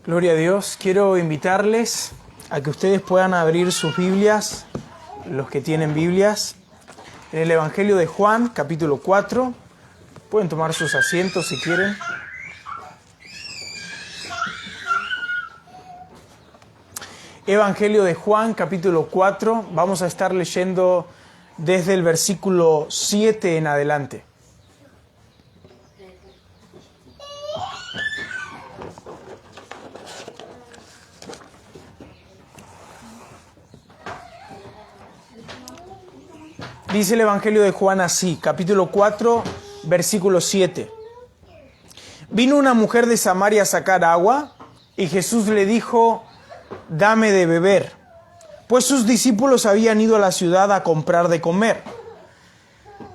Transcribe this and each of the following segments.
Gloria a Dios. Quiero invitarles a que ustedes puedan abrir sus Biblias, los que tienen Biblias, en el Evangelio de Juan, capítulo 4. Pueden tomar sus asientos si quieren. Evangelio de Juan, capítulo 4. Vamos a estar leyendo desde el versículo 7 en adelante. Dice el Evangelio de Juan así, capítulo 4, versículo 7. Vino una mujer de Samaria a sacar agua, y Jesús le dijo: dame de beber, pues sus discípulos habían ido a la ciudad a comprar de comer.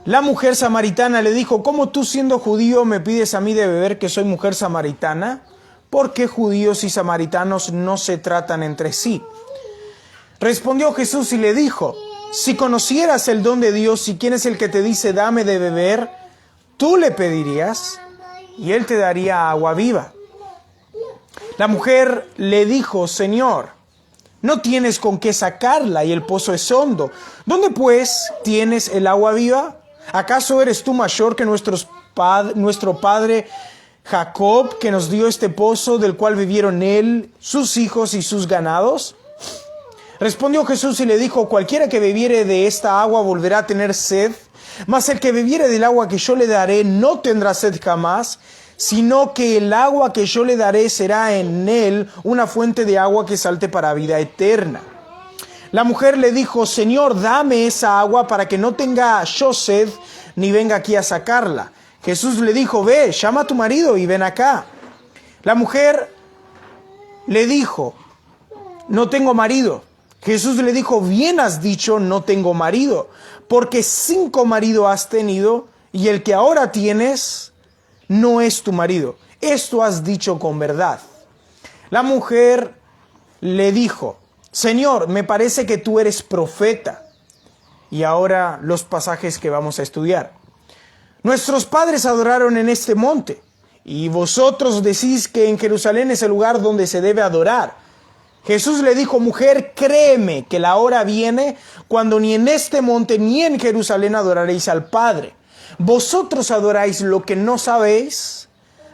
La mujer samaritana le dijo: ¿cómo tú, siendo judío, me pides a mí de beber, que soy mujer samaritana? Porque judíos y samaritanos no se tratan entre sí. Respondió Jesús y le dijo: si conocieras el don de Dios y quién es el que te dice dame de beber, tú le pedirías y él te daría agua viva. La mujer le dijo: Señor, no tienes con qué sacarla y el pozo es hondo. ¿Dónde pues tienes el agua viva? ¿Acaso eres tú mayor que nuestro padre Jacob, que nos dio este pozo del cual bebieron él, sus hijos y sus ganados? Respondió Jesús y le dijo: cualquiera que bebiere de esta agua volverá a tener sed, mas el que bebiere del agua que yo le daré no tendrá sed jamás, sino que el agua que yo le daré será en él una fuente de agua que salte para vida eterna. La mujer le dijo: Señor, dame esa agua para que no tenga yo sed, ni venga aquí a sacarla. Jesús le dijo: ve, llama a tu marido y ven acá. La mujer le dijo: no tengo marido. Jesús le dijo: bien has dicho, no tengo marido, porque 5 maridos has tenido, y el que ahora tienes no es tu marido. Esto has dicho con verdad. La mujer le dijo: Señor, me parece que tú eres profeta. Y ahora los pasajes que vamos a estudiar. Nuestros padres adoraron en este monte, y vosotros decís que en Jerusalén es el lugar donde se debe adorar. Jesús le dijo: mujer, créeme que la hora viene cuando ni en este monte ni en Jerusalén adoraréis al Padre. Vosotros adoráis lo que no sabéis,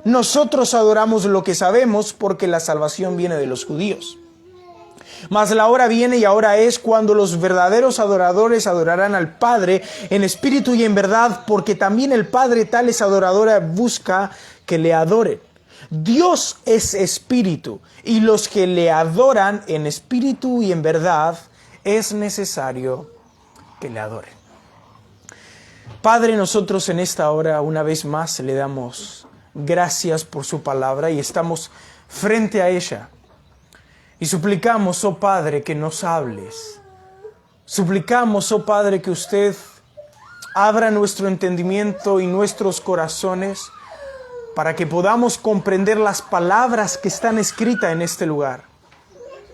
nosotros adoramos lo que sabemos, porque la salvación viene de los judíos. Mas la hora viene y ahora es cuando los verdaderos adoradores adorarán al Padre en espíritu y en verdad, porque también el Padre tales adoradores busca que le adoren. Dios es espíritu, y los que le adoran en espíritu y en verdad es necesario que le adoren. Padre, nosotros en esta hora una vez más le damos gracias por su palabra y estamos frente a ella. Y suplicamos, oh Padre, que nos hables. Suplicamos, oh Padre, que usted abra nuestro entendimiento y nuestros corazones para que podamos comprender las palabras que están escritas en este lugar.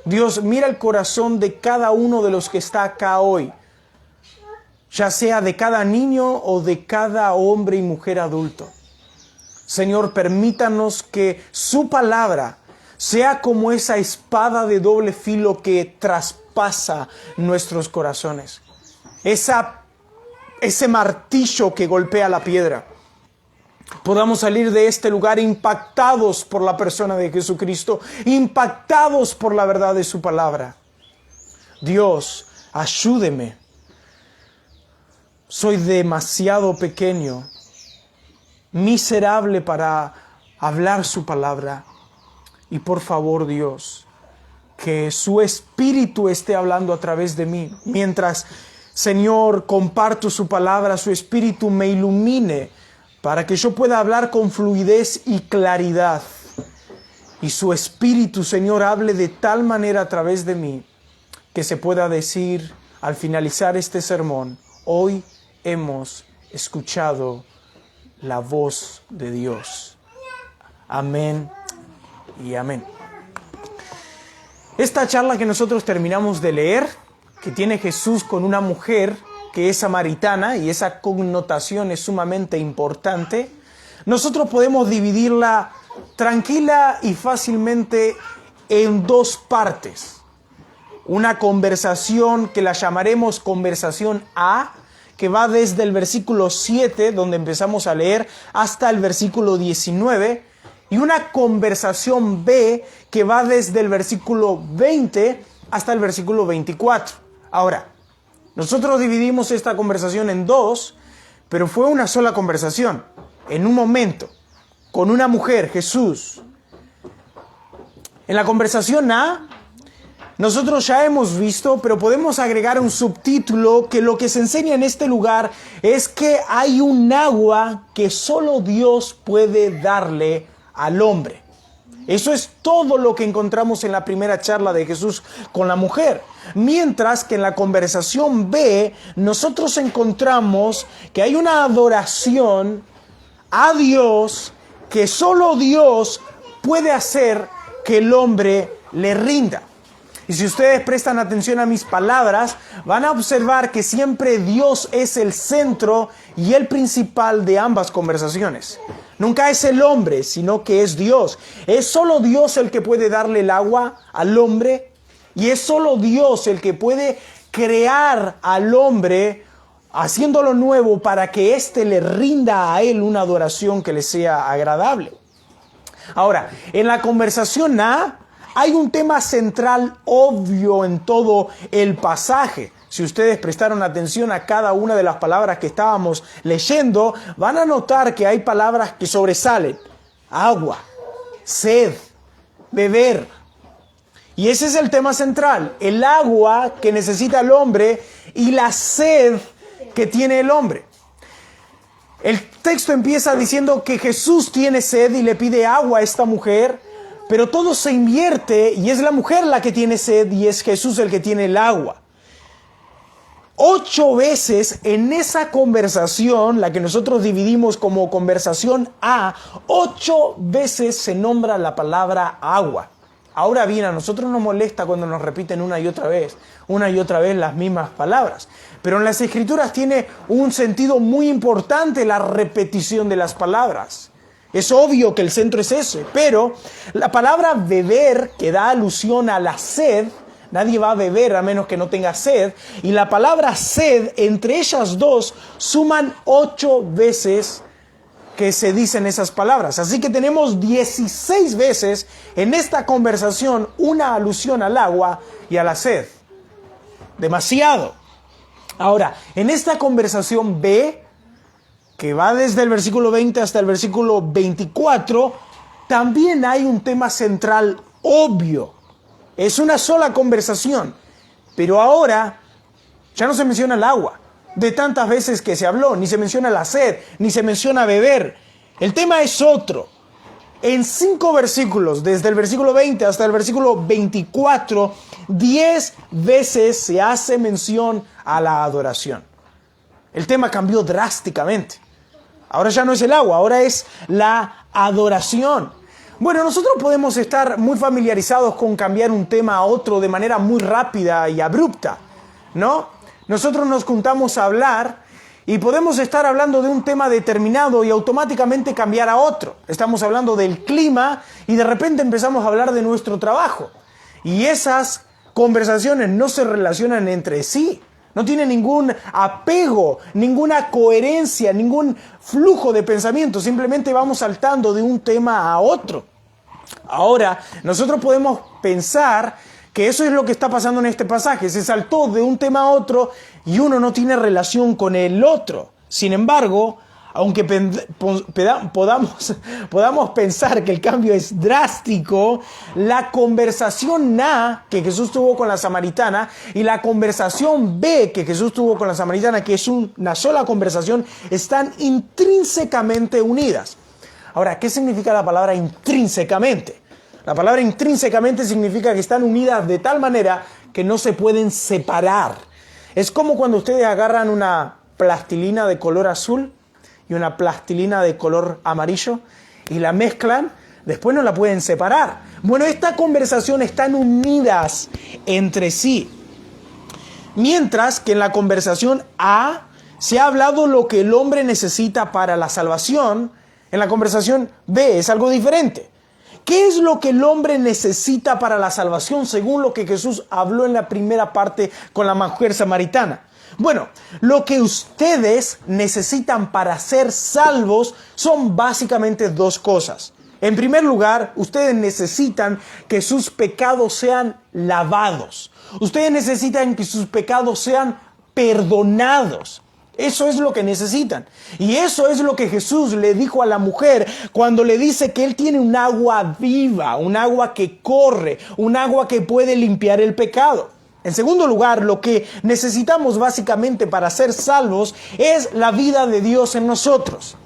Dios, mira el corazón de cada uno de los que está acá hoy, ya sea de cada niño o de cada hombre y mujer adulto. Señor, permítanos que su palabra sea como esa espada de doble filo que traspasa nuestros corazones. Ese martillo que golpea la piedra. Podamos salir de este lugar impactados por la persona de Jesucristo, impactados por la verdad de su palabra. Dios, ayúdeme. Soy demasiado pequeño, miserable para hablar su palabra. Y por favor, Dios, que su Espíritu esté hablando a través de mí. Mientras, Señor, comparto su palabra, su Espíritu me ilumine para que yo pueda hablar con fluidez y claridad. Y su Espíritu, Señor, hable de tal manera a través de mí que se pueda decir al finalizar este sermón: hoy hemos escuchado la voz de Dios. Amén y amén. Esta charla que nosotros terminamos de leer, que tiene Jesús con una mujer que es samaritana, y esa connotación es sumamente importante, nosotros podemos dividirla tranquila y fácilmente en dos partes. Una conversación que la llamaremos conversación A, que va desde el versículo 7, donde empezamos a leer, hasta el versículo 19, y una conversación B, que va desde el versículo 20 hasta el versículo 24. Ahora, nosotros dividimos esta conversación en dos, pero fue una sola conversación, en un momento, con una mujer, Jesús. En la conversación A, nosotros ya hemos visto, pero podemos agregar un subtítulo que lo que se enseña en este lugar es que hay un agua que solo Dios puede darle al hombre. Eso es todo lo que encontramos en la primera charla de Jesús con la mujer. Mientras que en la conversación B, nosotros encontramos que hay una adoración a Dios que solo Dios puede hacer que el hombre le rinda. Y si ustedes prestan atención a mis palabras, van a observar que siempre Dios es el centro y el principal de ambas conversaciones. Nunca es el hombre, sino que es Dios. Es solo Dios el que puede darle el agua al hombre y es solo Dios el que puede crear al hombre haciéndolo nuevo para que éste le rinda a él una adoración que le sea agradable. Ahora, en la conversación A, hay un tema central obvio en todo el pasaje. Si ustedes prestaron atención a cada una de las palabras que estábamos leyendo, van a notar que hay palabras que sobresalen. Agua, sed, beber. Y ese es el tema central. El agua que necesita el hombre y la sed que tiene el hombre. El texto empieza diciendo que Jesús tiene sed y le pide agua a esta mujer. Pero todo se invierte y es la mujer la que tiene sed y es Jesús el que tiene el agua. 8 veces en esa conversación, la que nosotros dividimos como conversación A, 8 veces se nombra la palabra agua. Ahora bien, a nosotros nos molesta cuando nos repiten una y otra vez las mismas palabras. Pero en las Escrituras tiene un sentido muy importante la repetición de las palabras. Es obvio que el centro es ese, pero la palabra beber, que da alusión a la sed, nadie va a beber a menos que no tenga sed, y la palabra sed, entre ellas dos, suman 8 veces que se dicen esas palabras. Así que tenemos 16 veces en esta conversación una alusión al agua y a la sed. Demasiado. Ahora, en esta conversación B, que va desde el versículo 20 hasta el versículo 24, también hay un tema central obvio. Es una sola conversación, pero ahora ya no se menciona el agua, de tantas veces que se habló, ni se menciona la sed, ni se menciona beber. El tema es otro. En 5 versículos, desde el versículo 20 hasta el versículo 24, 10 veces se hace mención a la adoración. El tema cambió drásticamente. Ahora ya no es el agua, ahora es la adoración. Bueno, nosotros podemos estar muy familiarizados con cambiar un tema a otro de manera muy rápida y abrupta, ¿no? Nosotros nos juntamos a hablar y podemos estar hablando de un tema determinado y automáticamente cambiar a otro. Estamos hablando del clima y de repente empezamos a hablar de nuestro trabajo. Y esas conversaciones no se relacionan entre sí. No tiene ningún apego, ninguna coherencia, ningún flujo de pensamiento. Simplemente vamos saltando de un tema a otro. Ahora, nosotros podemos pensar que eso es lo que está pasando en este pasaje. Se saltó de un tema a otro y uno no tiene relación con el otro. Sin embargo, aunque podamos pensar que el cambio es drástico, la conversación A que Jesús tuvo con la samaritana y la conversación B que Jesús tuvo con la samaritana, que es una sola conversación, están intrínsecamente unidas. Ahora, ¿qué significa la palabra intrínsecamente? La palabra intrínsecamente significa que están unidas de tal manera que no se pueden separar. Es como cuando ustedes agarran una plastilina de color azul y una plastilina de color amarillo y la mezclan, después no la pueden separar. Bueno, esta conversación están unidas entre sí. Mientras que en la conversación A se ha hablado lo que el hombre necesita para la salvación En la conversación B es algo diferente. ¿Qué es lo que el hombre necesita para la salvación según lo que Jesús habló en la primera parte con la mujer samaritana? Bueno, lo que ustedes necesitan para ser salvos son básicamente dos cosas. En primer lugar, ustedes necesitan que sus pecados sean lavados. Ustedes necesitan que sus pecados sean perdonados. Eso es lo que necesitan. Y eso es lo que Jesús le dijo a la mujer cuando le dice que Él tiene un agua viva, un agua que corre, un agua que puede limpiar el pecado. En segundo lugar, lo que necesitamos básicamente para ser salvos es la vida de Dios en nosotros.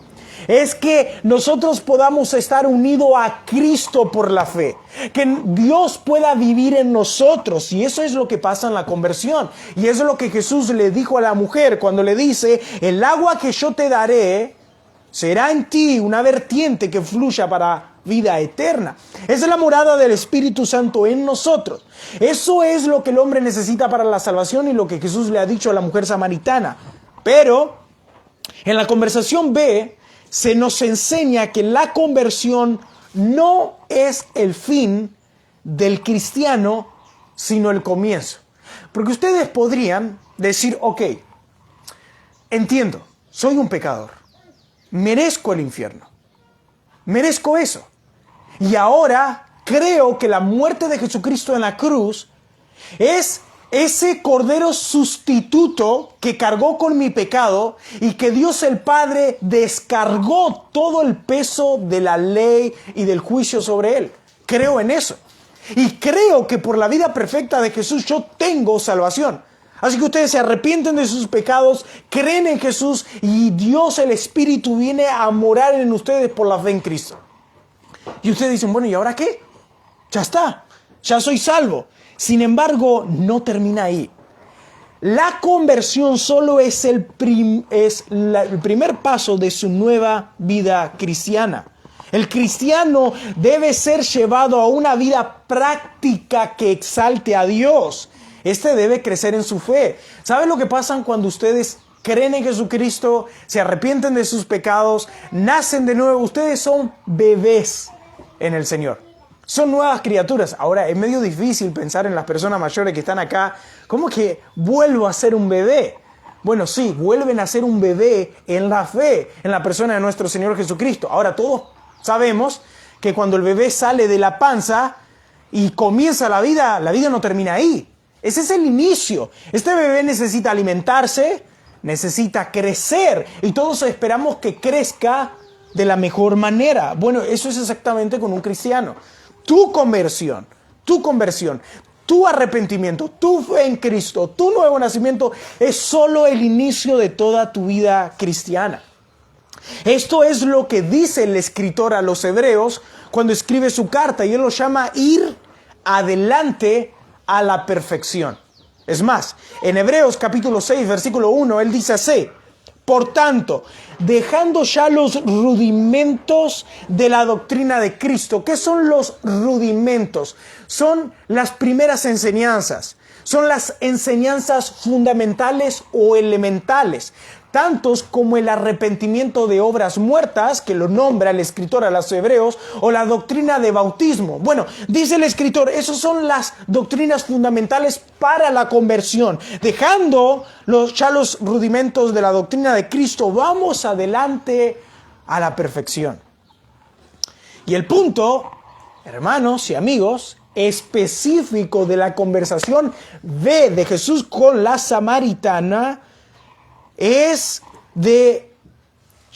Es que nosotros podamos estar unidos a Cristo por la fe. Que Dios pueda vivir en nosotros. Y eso es lo que pasa en la conversión. Y eso es lo que Jesús le dijo a la mujer cuando le dice: el agua que yo te daré será en ti una vertiente que fluya para vida eterna. Esa es la morada del Espíritu Santo en nosotros. Eso es lo que el hombre necesita para la salvación y lo que Jesús le ha dicho a la mujer samaritana. Pero en la conversación B se nos enseña que la conversión no es el fin del cristiano, sino el comienzo. Porque ustedes podrían decir: ok, entiendo, soy un pecador, merezco el infierno, merezco eso. Y ahora creo que la muerte de Jesucristo en la cruz es ese cordero sustituto que cargó con mi pecado y que Dios el Padre descargó todo el peso de la ley y del juicio sobre él. Creo en eso. Y creo que por la vida perfecta de Jesús yo tengo salvación. Así que ustedes se arrepienten de sus pecados, creen en Jesús y Dios el Espíritu viene a morar en ustedes por la fe en Cristo. Y ustedes dicen: bueno, ¿y ahora qué? Ya está, ya soy salvo. Sin embargo, no termina ahí. La conversión solo es el primer paso de su nueva vida cristiana. El cristiano debe ser llevado a una vida práctica que exalte a Dios. Este debe crecer en su fe. ¿Saben lo que pasa cuando ustedes creen en Jesucristo, se arrepienten de sus pecados, nacen de nuevo? Ustedes son bebés en el Señor. Son nuevas criaturas. Ahora, es medio difícil pensar en las personas mayores que están acá. ¿Cómo que vuelvo a ser un bebé? Bueno, sí, vuelven a ser un bebé en la fe, en la persona de nuestro Señor Jesucristo. Ahora, todos sabemos que cuando el bebé sale de la panza y comienza la vida no termina ahí. Ese es el inicio. Este bebé necesita alimentarse, necesita crecer y todos esperamos que crezca de la mejor manera. Bueno, eso es exactamente con un cristiano. Tu conversión, tu arrepentimiento, tu fe en Cristo, tu nuevo nacimiento es solo el inicio de toda tu vida cristiana. Esto es lo que dice el escritor a los hebreos cuando escribe su carta y él lo llama ir adelante a la perfección. Es más, en Hebreos capítulo 6, versículo 1, él dice así: por tanto, dejando ya los rudimentos de la doctrina de Cristo. ¿Qué son los rudimentos? Son las primeras enseñanzas. Son las enseñanzas fundamentales o elementales. Tantos como el arrepentimiento de obras muertas, que lo nombra el escritor a los hebreos, o la doctrina de bautismo. Bueno, dice el escritor, esas son las doctrinas fundamentales para la conversión. Dejando ya los rudimentos de la doctrina de Cristo, vamos adelante a la perfección. Y el punto, hermanos y amigos, específico de la conversación de Jesús con la samaritana es de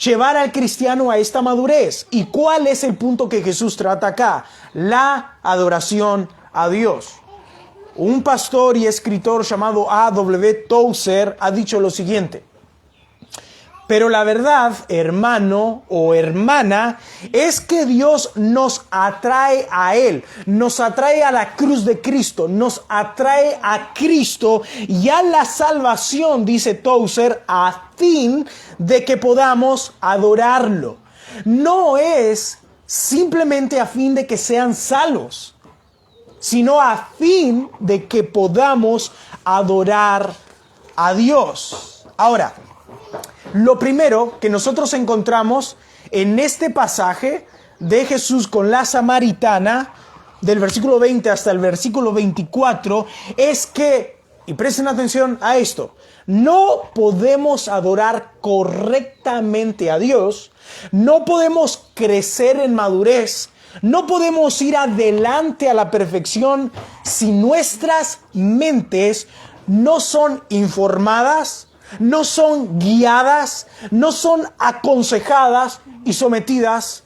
llevar al cristiano a esta madurez. ¿Y cuál es el punto que Jesús trata acá? La adoración a Dios. Un pastor y escritor llamado A.W. Tozer ha dicho lo siguiente: pero la verdad, hermano o hermana, es que Dios nos atrae a Él, nos atrae a la cruz de Cristo, nos atrae a Cristo y a la salvación, dice Tozer, a fin de que podamos adorarlo. No es simplemente a fin de que sean salvos, sino a fin de que podamos adorar a Dios. Ahora, lo primero que nosotros encontramos en este pasaje de Jesús con la samaritana, del versículo 20 hasta el versículo 24, es que, y presten atención a esto, no podemos adorar correctamente a Dios, no podemos crecer en madurez, no podemos ir adelante a la perfección si nuestras mentes no son informadas, no son guiadas, no son aconsejadas y sometidas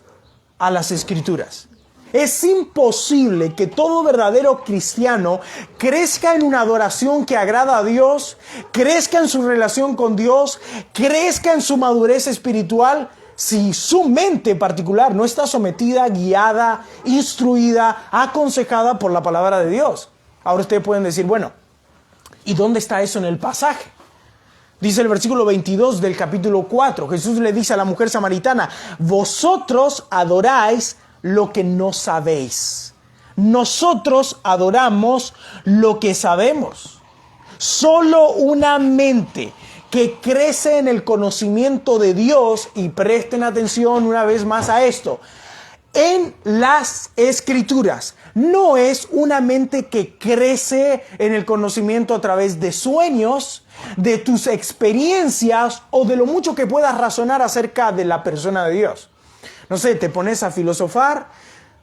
a las Escrituras. Es imposible que todo verdadero cristiano crezca en una adoración que agrada a Dios, crezca en su relación con Dios, crezca en su madurez espiritual, si su mente particular no está sometida, guiada, instruida, aconsejada por la palabra de Dios. Ahora ustedes pueden decir, bueno, ¿y dónde está eso en el pasaje? Dice el versículo 22 del capítulo 4. Jesús le dice a la mujer samaritana, vosotros adoráis lo que no sabéis. Nosotros adoramos lo que sabemos. Solo una mente que crece en el conocimiento de Dios, y presten atención una vez más a esto, en las Escrituras, no es una mente que crece en el conocimiento a través de sueños, de tus experiencias o de lo mucho que puedas razonar acerca de la persona de Dios. No sé, te pones a filosofar,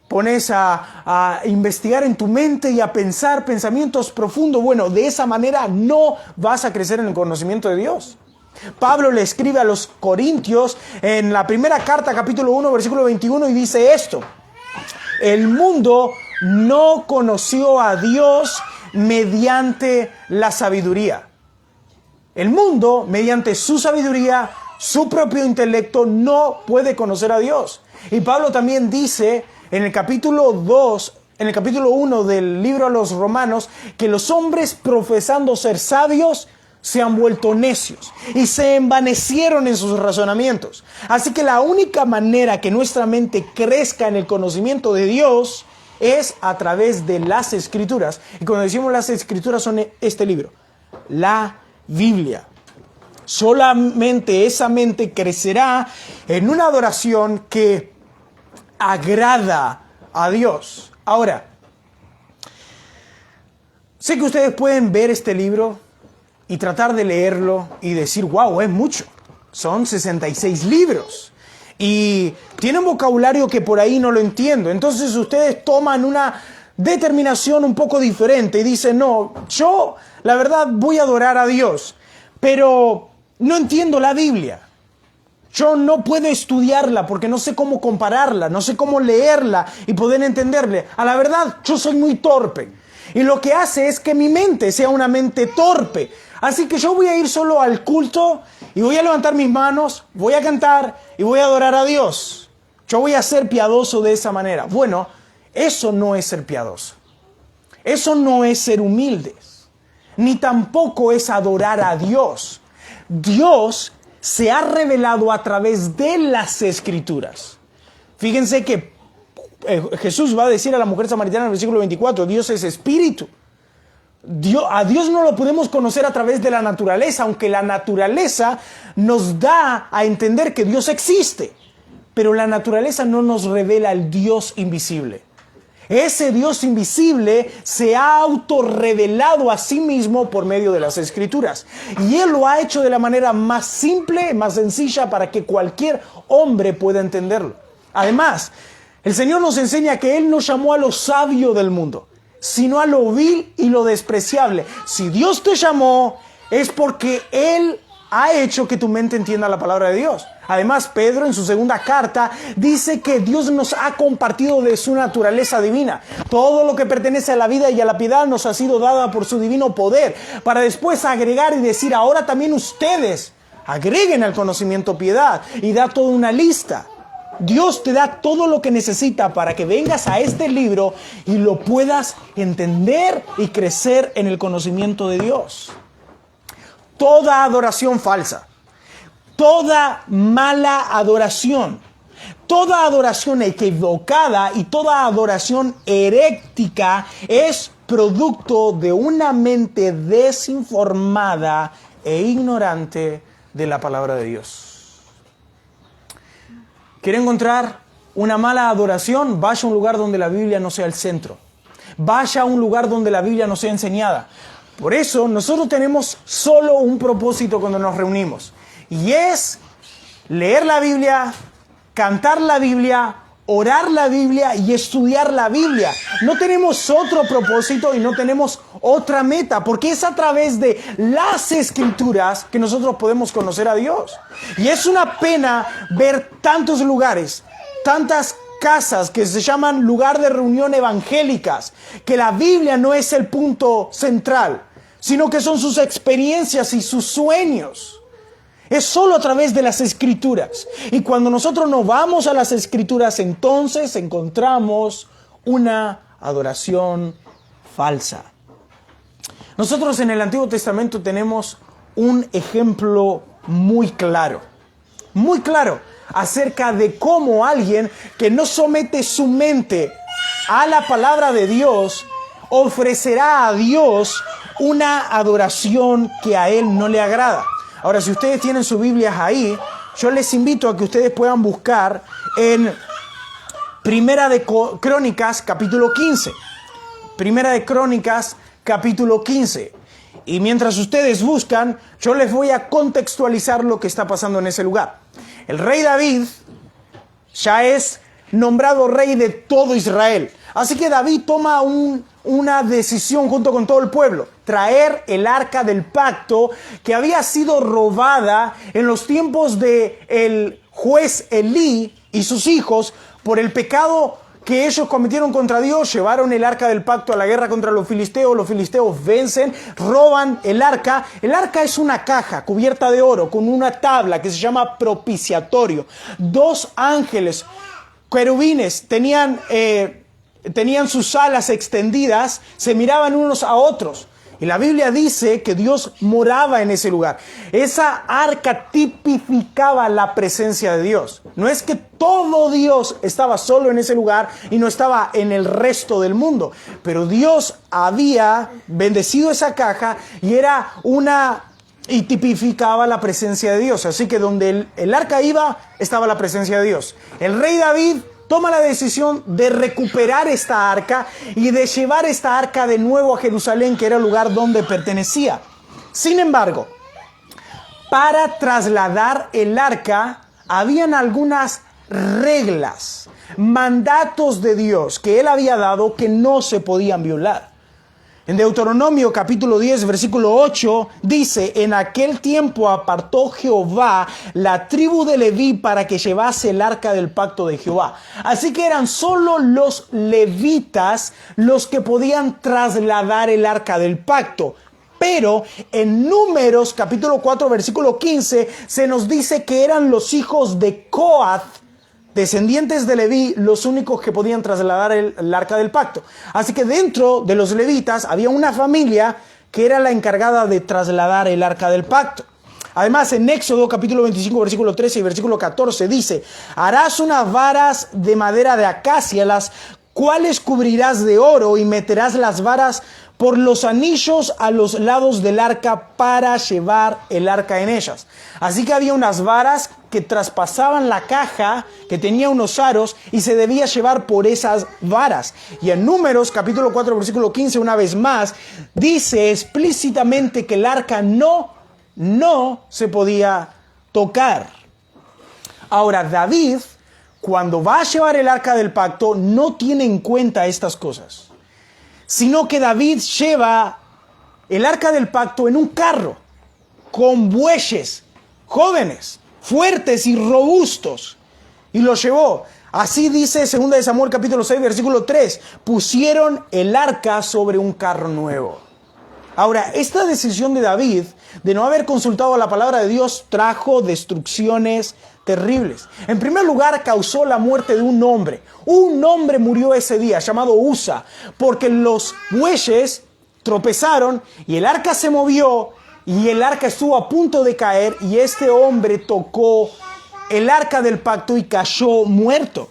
pones a investigar en tu mente y a pensar pensamientos profundos. Bueno, de esa manera no vas a crecer en el conocimiento de Dios. Pablo le escribe a los Corintios en la primera carta, capítulo 1, versículo 21, y dice esto: el mundo no conoció a Dios mediante la sabiduría. El mundo, mediante su sabiduría, su propio intelecto, no puede conocer a Dios. Y Pablo también dice en el capítulo 2, en el capítulo 1 del libro a los Romanos, que los hombres profesando ser sabios se han vuelto necios y se envanecieron en sus razonamientos. Así que la única manera que nuestra mente crezca en el conocimiento de Dios es a través de las Escrituras. Y cuando decimos las Escrituras son este libro, la Biblia. Solamente esa mente crecerá en una adoración que agrada a Dios. Ahora, sé que ustedes pueden ver este libro y tratar de leerlo y decir, wow, es mucho. Son 66 libros. Y tiene un vocabulario que por ahí no lo entiendo. Entonces ustedes toman una determinación un poco diferente y dicen, no, yo la verdad voy a adorar a Dios, pero no entiendo la Biblia. Yo no puedo estudiarla porque no sé cómo compararla, no sé cómo leerla y poder entenderle. A la verdad, yo soy muy torpe. Y lo que hace es que mi mente sea una mente torpe. Así que yo voy a ir solo al culto y voy a levantar mis manos, voy a cantar y voy a adorar a Dios. Yo voy a ser piadoso de esa manera. Bueno, eso no es ser piadoso. Eso no es ser humildes. Ni tampoco es adorar a Dios. Dios se ha revelado a través de las Escrituras. Fíjense que Jesús va a decir a la mujer samaritana en el versículo 24, Dios es espíritu. A Dios no lo podemos conocer a través de la naturaleza, aunque la naturaleza nos da a entender que Dios existe. Pero la naturaleza no nos revela el Dios invisible. Ese Dios invisible se ha autorrevelado a sí mismo por medio de las Escrituras. Y Él lo ha hecho de la manera más simple, más sencilla, para que cualquier hombre pueda entenderlo. Además, el Señor nos enseña que Él no llamó a lo sabio del mundo, sino a lo vil y lo despreciable. Si Dios te llamó, es porque Él ha hecho que tu mente entienda la palabra de Dios. Además, Pedro en su segunda carta dice que Dios nos ha compartido de su naturaleza divina. Todo lo que pertenece a la vida y a la piedad nos ha sido dada por su divino poder, para después agregar y decir, ahora también ustedes agreguen al conocimiento piedad, y da toda una lista. Dios te da todo lo que necesita para que vengas a este libro y lo puedas entender y crecer en el conocimiento de Dios. Toda adoración falsa, toda mala adoración, toda adoración equivocada y toda adoración herética es producto de una mente desinformada e ignorante de la palabra de Dios. ¿Quiere encontrar una mala adoración? Vaya a un lugar donde la Biblia no sea el centro. Vaya a un lugar donde la Biblia no sea enseñada. Por eso nosotros tenemos solo un propósito cuando nos reunimos. Y es leer la Biblia, cantar la Biblia, orar la Biblia y estudiar la Biblia. No tenemos otro propósito y no tenemos otra meta, porque es a través de las Escrituras que nosotros podemos conocer a Dios. Y es una pena ver tantos lugares, tantas casas que se llaman lugar de reunión evangélicas, que la Biblia no es el punto central, sino que son sus experiencias y sus sueños. Es solo a través de las Escrituras. Y cuando nosotros nos vamos a las Escrituras, entonces encontramos una adoración falsa. Nosotros en el Antiguo Testamento tenemos un ejemplo muy claro acerca de cómo alguien que no somete su mente a la palabra de Dios ofrecerá a Dios una adoración que a Él no le agrada. Ahora, si ustedes tienen sus Biblias ahí, yo les invito a que ustedes puedan buscar en Primera de Crónicas, capítulo 15. Primera de Crónicas, capítulo 15. Y mientras ustedes buscan, yo les voy a contextualizar lo que está pasando en ese lugar. El rey David ya es nombrado rey de todo Israel. Así que David toma una decisión junto con todo el pueblo: traer el arca del pacto que había sido robada en los tiempos del juez Elí y sus hijos por el pecado que ellos cometieron contra Dios. Llevaron el arca del pacto a la guerra contra los filisteos vencen, roban el arca. El arca es una caja cubierta de oro con una tabla que se llama propiciatorio. 2 ángeles, querubines, tenían sus alas extendidas, se miraban unos a otros. Y la Biblia dice que Dios moraba en ese lugar. Esa arca tipificaba la presencia de Dios. No es que todo Dios estaba solo en ese lugar y no estaba en el resto del mundo. Pero Dios había bendecido esa caja y tipificaba la presencia de Dios. Así que donde el arca iba, estaba la presencia de Dios. El rey David toma la decisión de recuperar esta arca y de llevar esta arca de nuevo a Jerusalén, que era el lugar donde pertenecía. Sin embargo, para trasladar el arca, habían algunas reglas, mandatos de Dios que Él había dado que no se podían violar. En Deuteronomio capítulo 10, versículo 8, dice: en aquel tiempo apartó Jehová la tribu de Leví para que llevase el arca del pacto de Jehová. Así que eran solo los levitas los que podían trasladar el arca del pacto. Pero en Números capítulo 4, versículo 15, se nos dice que eran los hijos de Coat, descendientes de Leví, los únicos que podían trasladar el arca del pacto. Así que dentro de los levitas había una familia que era la encargada de trasladar el arca del pacto. Además, en Éxodo capítulo 25, versículo 13 y versículo 14 dice: harás unas varas de madera de acacia, las cuales cubrirás de oro, y meterás las varas por los anillos a los lados del arca para llevar el arca en ellas. Así que había unas varas que traspasaban la caja, que tenía unos aros, y se debía llevar por esas varas. Y en Números capítulo 4 versículo 15, una vez más, dice explícitamente que el arca no se podía tocar. Ahora, David, cuando va a llevar el arca del pacto, no tiene en cuenta estas cosas, sino que David lleva el arca del pacto en un carro con bueyes jóvenes, fuertes y robustos, y lo llevó. Así dice 2 de Samuel capítulo 6 versículo 3: pusieron el arca sobre un carro nuevo. Ahora, esta decisión de David de no haber consultado la palabra de Dios trajo destrucciones terribles. En primer lugar, causó la muerte de un hombre. Un hombre murió ese día, llamado Usa, porque los bueyes tropezaron y el arca se movió y el arca estuvo a punto de caer, y este hombre tocó el arca del pacto y cayó muerto.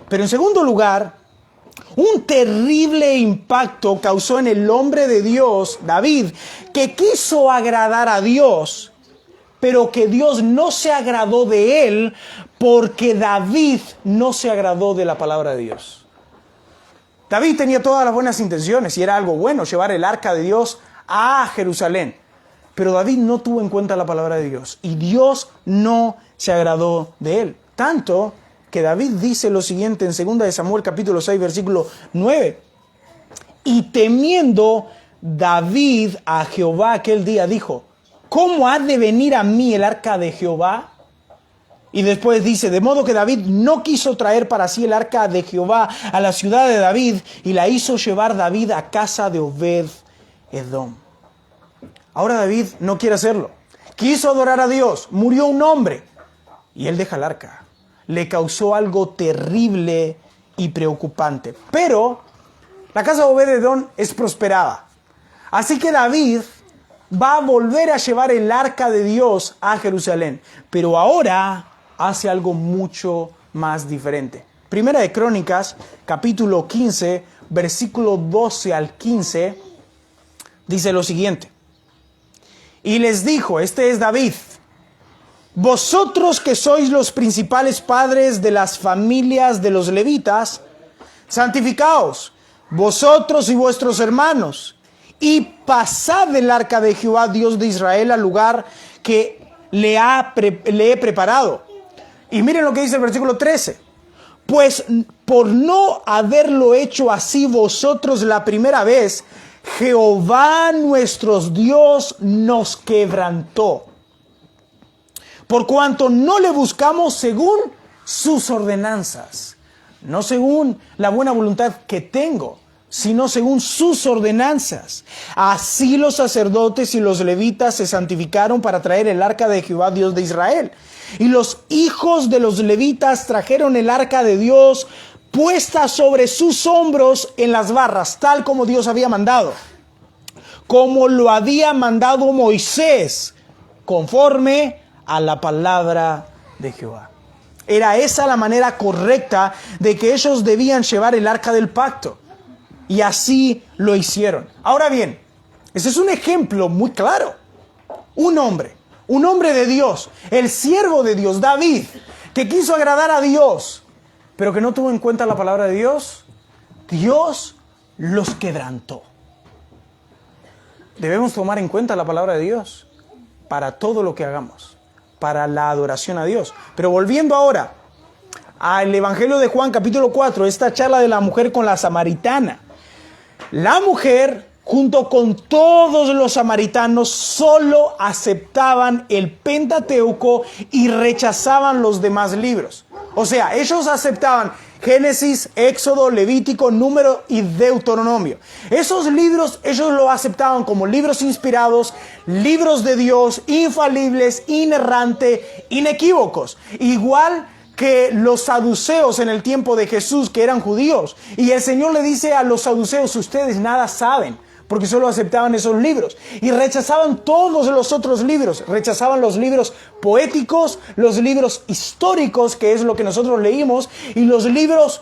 Pero en segundo lugar, un terrible impacto causó en el hombre de Dios, David, que quiso agradar a Dios pero que Dios no se agradó de él porque David no se agradó de la palabra de Dios. David tenía todas las buenas intenciones y era algo bueno llevar el arca de Dios a Jerusalén. Pero David no tuvo en cuenta la palabra de Dios y Dios no se agradó de él. Tanto que David dice lo siguiente en 2 de Samuel capítulo 6 versículo 9. Y temiendo David a Jehová aquel día dijo, ¿cómo ha de venir a mí el arca de Jehová? Y después dice, de modo que David no quiso traer para sí el arca de Jehová a la ciudad de David y la hizo llevar David a casa de Obed-Edom. Ahora David no quiere hacerlo. Quiso adorar a Dios, murió un hombre y él deja el arca. Le causó algo terrible y preocupante. Pero la casa de Obed-Edom es prosperada. Así que David va a volver a llevar el arca de Dios a Jerusalén. Pero ahora hace algo mucho más diferente. Primera de Crónicas, capítulo 15, versículo 12 al 15, dice lo siguiente. Y les dijo, este es David, vosotros que sois los principales padres de las familias de los levitas, santificaos, vosotros y vuestros hermanos, y pasad el arca de Jehová, Dios de Israel, al lugar que le he preparado. Y miren lo que dice el versículo 13. Pues por no haberlo hecho así vosotros la primera vez, Jehová nuestro Dios nos quebrantó. Por cuanto no le buscamos según sus ordenanzas, no según la buena voluntad que tengo, sino según sus ordenanzas. Así los sacerdotes y los levitas se santificaron para traer el arca de Jehová, Dios de Israel. Y los hijos de los levitas trajeron el arca de Dios puesta sobre sus hombros en las barras, tal como Dios había mandado, como lo había mandado Moisés, conforme a la palabra de Jehová. Era esa la manera correcta de que ellos debían llevar el arca del pacto. Y así lo hicieron. Ahora bien, ese es un ejemplo muy claro. Un hombre de Dios, el siervo de Dios, David, que quiso agradar a Dios, pero que no tuvo en cuenta la palabra de Dios, Dios los quebrantó. Debemos tomar en cuenta la palabra de Dios para todo lo que hagamos, para la adoración a Dios. Pero volviendo ahora al Evangelio de Juan capítulo 4, esta charla de la mujer con la samaritana. La mujer, junto con todos los samaritanos, solo aceptaban el Pentateuco y rechazaban los demás libros. O sea, ellos aceptaban Génesis, Éxodo, Levítico, Número y Deuteronomio. Esos libros ellos lo aceptaban como libros inspirados, libros de Dios, infalibles, inerrantes, inequívocos. Igual que los saduceos en el tiempo de Jesús, que eran judíos. Y el Señor le dice a los saduceos, ustedes nada saben, porque solo aceptaban esos libros. Y rechazaban todos los otros libros. Rechazaban los libros poéticos, los libros históricos, que es lo que nosotros leímos, y los libros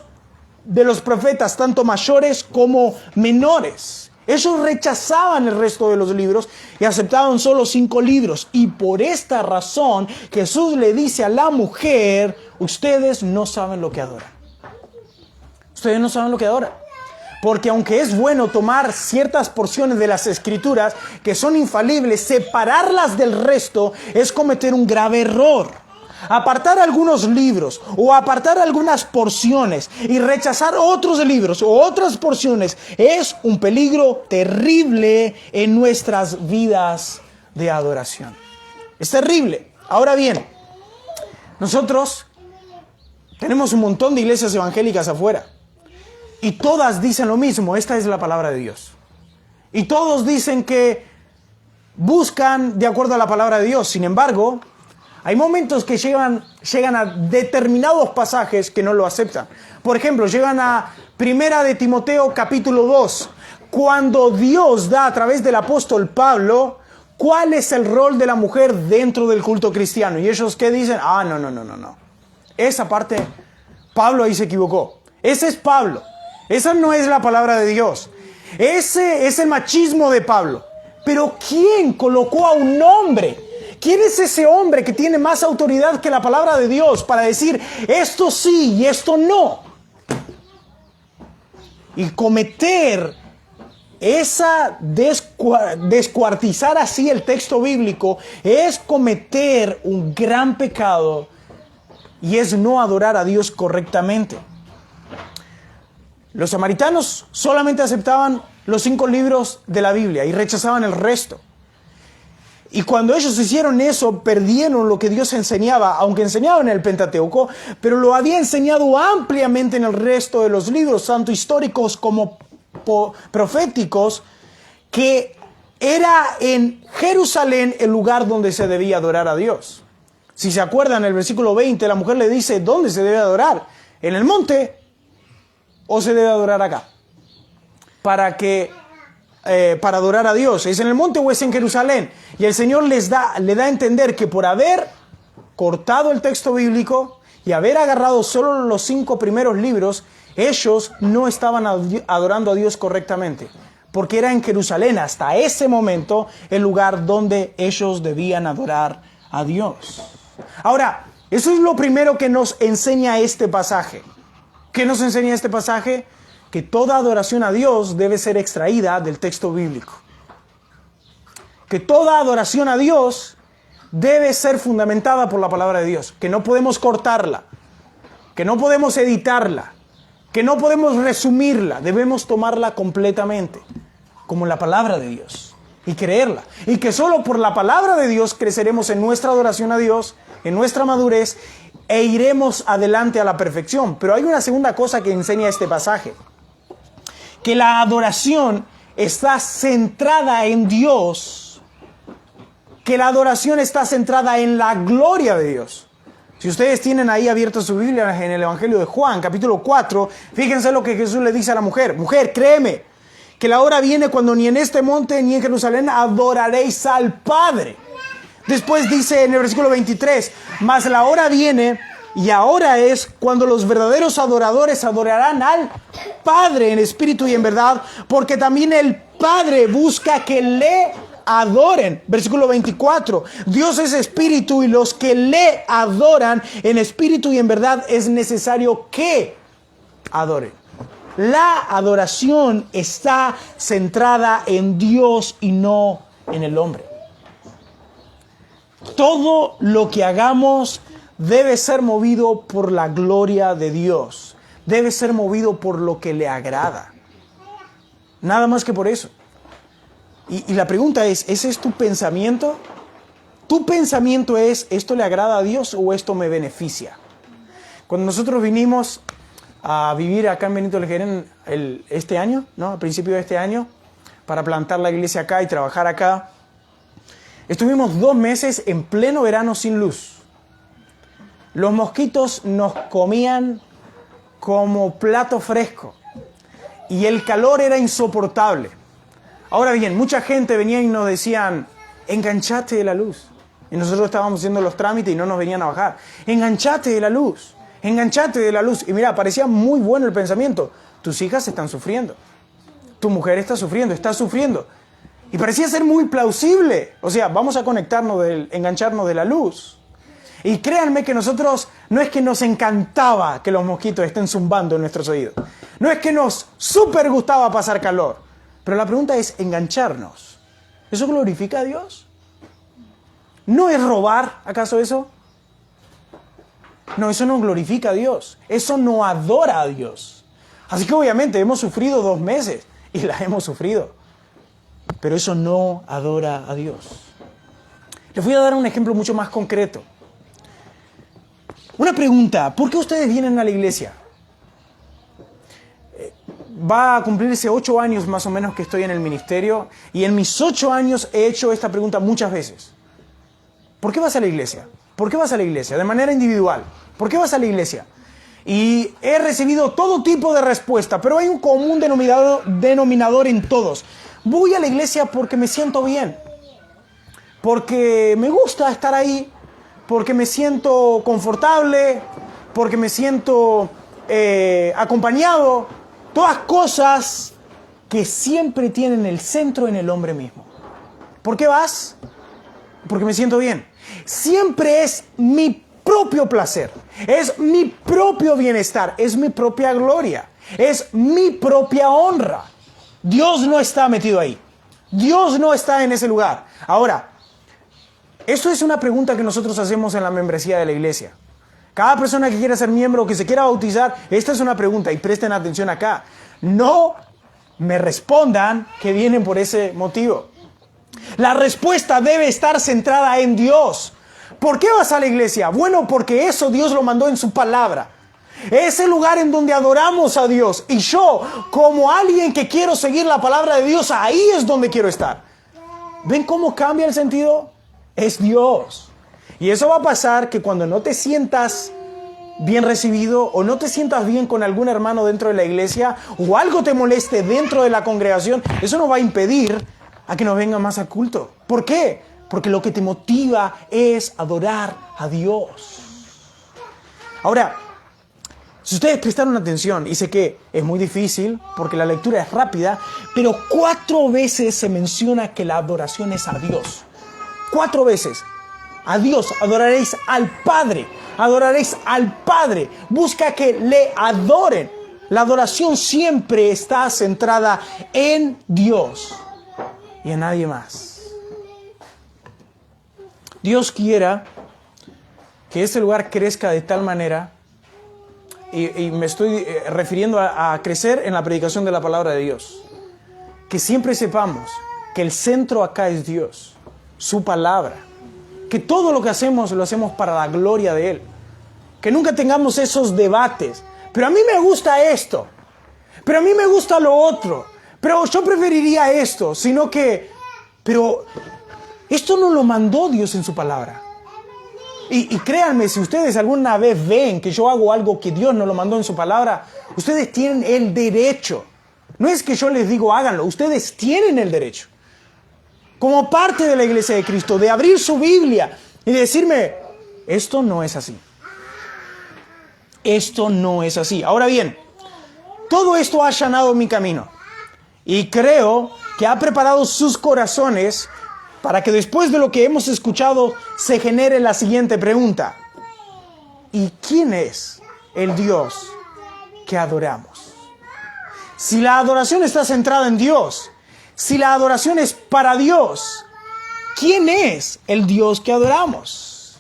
de los profetas, tanto mayores como menores. Ellos rechazaban el resto de los libros y aceptaban solo 5 libros. Y por esta razón Jesús le dice a la mujer, ustedes no saben lo que adoran. Ustedes no saben lo que adoran. Porque aunque es bueno tomar ciertas porciones de las Escrituras que son infalibles, separarlas del resto es cometer un grave error. Apartar algunos libros o apartar algunas porciones y rechazar otros libros o otras porciones es un peligro terrible en nuestras vidas de adoración. Es terrible. Ahora bien, nosotros tenemos un montón de iglesias evangélicas afuera y todas dicen lo mismo, esta es la palabra de Dios. Y todos dicen que buscan de acuerdo a la palabra de Dios. Sin embargo, hay momentos que llegan a determinados pasajes que no lo aceptan. Por ejemplo, llegan a 1 de Timoteo capítulo 2, cuando Dios da a través del apóstol Pablo cuál es el rol de la mujer dentro del culto cristiano. Y ellos, ¿qué dicen? No. Esa parte, Pablo ahí se equivocó. Ese es Pablo. Esa no es la palabra de Dios. Ese es el machismo de Pablo. Pero ¿quién colocó a un hombre ¿Quién es ese hombre que tiene más autoridad que la palabra de Dios para decir esto sí y esto no? Y cometer descuartizar así el texto bíblico es cometer un gran pecado y es no adorar a Dios correctamente. Los samaritanos solamente aceptaban los 5 libros de la Biblia y rechazaban el resto. Y cuando ellos hicieron eso, perdieron lo que Dios enseñaba, aunque enseñaban en el Pentateuco, pero lo había enseñado ampliamente en el resto de los libros, tanto históricos como proféticos, que era en Jerusalén el lugar donde se debía adorar a Dios. Si se acuerdan, en el versículo 20, la mujer le dice, ¿dónde se debe adorar? ¿En el monte o se debe adorar acá? Para adorar a Dios, ¿es en el monte o es en Jerusalén? Y el Señor le da a entender que por haber cortado el texto bíblico y haber agarrado solo los 5 primeros libros, ellos no estaban adorando a Dios correctamente, porque era en Jerusalén hasta ese momento el lugar donde ellos debían adorar a Dios. Ahora, eso es lo primero que nos enseña este pasaje. ¿Qué nos enseña este pasaje? Que toda adoración a Dios debe ser extraída del texto bíblico. Que toda adoración a Dios debe ser fundamentada por la palabra de Dios. Que no podemos cortarla. Que no podemos editarla. Que no podemos resumirla. Debemos tomarla completamente como la palabra de Dios y creerla. Y que solo por la palabra de Dios creceremos en nuestra adoración a Dios, en nuestra madurez e iremos adelante a la perfección. Pero hay una segunda cosa que enseña este pasaje. Que la adoración está centrada en Dios, que la adoración está centrada en la gloria de Dios. Si ustedes tienen ahí abierta su Biblia en el Evangelio de Juan, capítulo 4, fíjense lo que Jesús le dice a la mujer. Mujer, créeme, que la hora viene cuando ni en este monte ni en Jerusalén adoraréis al Padre. Después dice en el versículo 23, mas la hora viene y ahora es cuando los verdaderos adoradores adorarán al Padre en espíritu y en verdad, porque también el Padre busca que le adoren. Versículo 24, Dios es espíritu y los que le adoran en espíritu y en verdad es necesario que adoren. La adoración está centrada en Dios y no en el hombre. Todo lo que hagamos debe ser movido por la gloria de Dios. Debe ser movido por lo que le agrada. Nada más que por eso. Y la pregunta es, ¿ese es tu pensamiento? ¿Tu pensamiento es, esto le agrada a Dios o esto me beneficia? Cuando nosotros vinimos a vivir acá en Benito Lejerén este año, ¿no? A principio de este año, para plantar la iglesia acá y trabajar acá, estuvimos 2 meses en pleno verano sin luz. Los mosquitos nos comían como plato fresco y el calor era insoportable. Ahora bien, mucha gente venía y nos decían, enganchate de la luz. Y nosotros estábamos haciendo los trámites y no nos venían a bajar. Enganchate de la luz, enganchate de la luz. Y mira, parecía muy bueno el pensamiento. Tus hijas están sufriendo. Tu mujer está sufriendo, estás sufriendo. Y parecía ser muy plausible. O sea, vamos a engancharnos de la luz. Y créanme que nosotros, no es que nos encantaba que los mosquitos estén zumbando en nuestros oídos. No es que nos súper gustaba pasar calor. Pero la pregunta es, ¿engancharnos? ¿Eso glorifica a Dios? ¿No es robar, acaso eso? No, eso no glorifica a Dios. Eso no adora a Dios. Así que obviamente hemos sufrido 2 meses y la hemos sufrido. Pero eso no adora a Dios. Les voy a dar un ejemplo mucho más concreto. Una pregunta, ¿por qué ustedes vienen a la iglesia? Va a cumplirse 8 años más o menos que estoy en el ministerio y en mis 8 años he hecho esta pregunta muchas veces. ¿Por qué vas a la iglesia? ¿Por qué vas a la iglesia? De manera individual. ¿Por qué vas a la iglesia? Y he recibido todo tipo de respuesta, pero hay un común denominador en todos. Voy a la iglesia porque me siento bien, porque me gusta estar ahí, porque me siento confortable, porque me siento acompañado. Todas cosas que siempre tienen el centro en el hombre mismo. ¿Por qué vas? porque me siento bien. Siempre es mi propio placer, es mi propio bienestar, es mi propia gloria, es mi propia honra. Dios no está metido ahí. Dios no está en ese lugar. Ahora, esto es una pregunta que nosotros hacemos en la membresía de la iglesia. Cada persona que quiera ser miembro o que se quiera bautizar, esta es una pregunta y presten atención acá. No me respondan que vienen por ese motivo. La respuesta debe estar centrada en Dios. ¿Por qué vas a la iglesia? Bueno, porque eso Dios lo mandó en su palabra. Es el lugar en donde adoramos a Dios. Y yo, como alguien que quiero seguir la palabra de Dios, ahí es donde quiero estar. ¿Ven cómo cambia el sentido? Es Dios. Y eso va a pasar que cuando no te sientas bien recibido o no te sientas bien con algún hermano dentro de la iglesia o algo te moleste dentro de la congregación, eso no va a impedir a que nos vengan más al culto. ¿Por qué? Porque lo que te motiva es adorar a Dios. Ahora, si ustedes prestaron atención, y sé que es muy difícil porque la lectura es rápida, pero 4 veces se menciona que la adoración es a Dios. 4 veces. A Dios, adoraréis al Padre. Adoraréis al Padre. Busca que le adoren. La adoración siempre está centrada en Dios y en nadie más. Dios quiera que este lugar crezca de tal manera, y me estoy refiriendo a crecer en la predicación de la palabra de Dios, que siempre sepamos que el centro acá es Dios, su palabra, que todo lo que hacemos lo hacemos para la gloria de Él, que nunca tengamos esos debates, pero a mí me gusta esto, pero a mí me gusta lo otro, pero yo preferiría esto, sino que, pero esto no lo mandó Dios en su palabra. Y créanme, si ustedes alguna vez ven que yo hago algo que Dios no lo mandó en su palabra, ustedes tienen el derecho. No es que yo les digo háganlo, ustedes tienen el derecho, como parte de la iglesia de Cristo, de abrir su Biblia y decirme, esto no es así. Esto no es así. Ahora bien, todo esto ha allanado mi camino y creo que ha preparado sus corazones para que después de lo que hemos escuchado se genere la siguiente pregunta. ¿Y quién es el Dios que adoramos? Si la adoración está centrada en Dios, si la adoración es para Dios, ¿quién es el Dios que adoramos?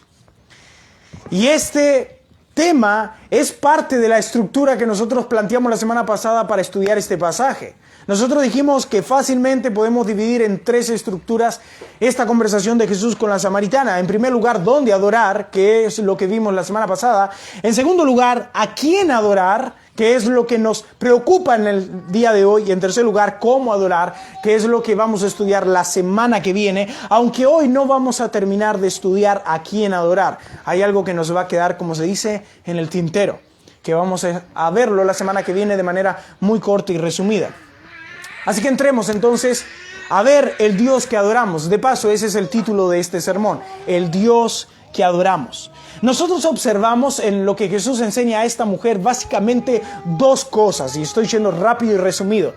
Y este tema es parte de la estructura que nosotros planteamos la semana pasada para estudiar este pasaje. Nosotros dijimos que fácilmente podemos dividir en 3 estructuras esta conversación de Jesús con la samaritana. En primer lugar, ¿dónde adorar?, que es lo que vimos la semana pasada. En segundo lugar, ¿a quién adorar?, que es lo que nos preocupa en el día de hoy. Y en tercer lugar, ¿cómo adorar?, que es lo que vamos a estudiar la semana que viene. Aunque hoy no vamos a terminar de estudiar a quién adorar. Hay algo que nos va a quedar, como se dice, en el tintero, que vamos a verlo la semana que viene de manera muy corta y resumida. Así que entremos entonces a ver el Dios que adoramos. De paso, ese es el título de este sermón, el Dios que adoramos. Nosotros observamos en lo que Jesús enseña a esta mujer básicamente 2 cosas, y estoy yendo rápido y resumido.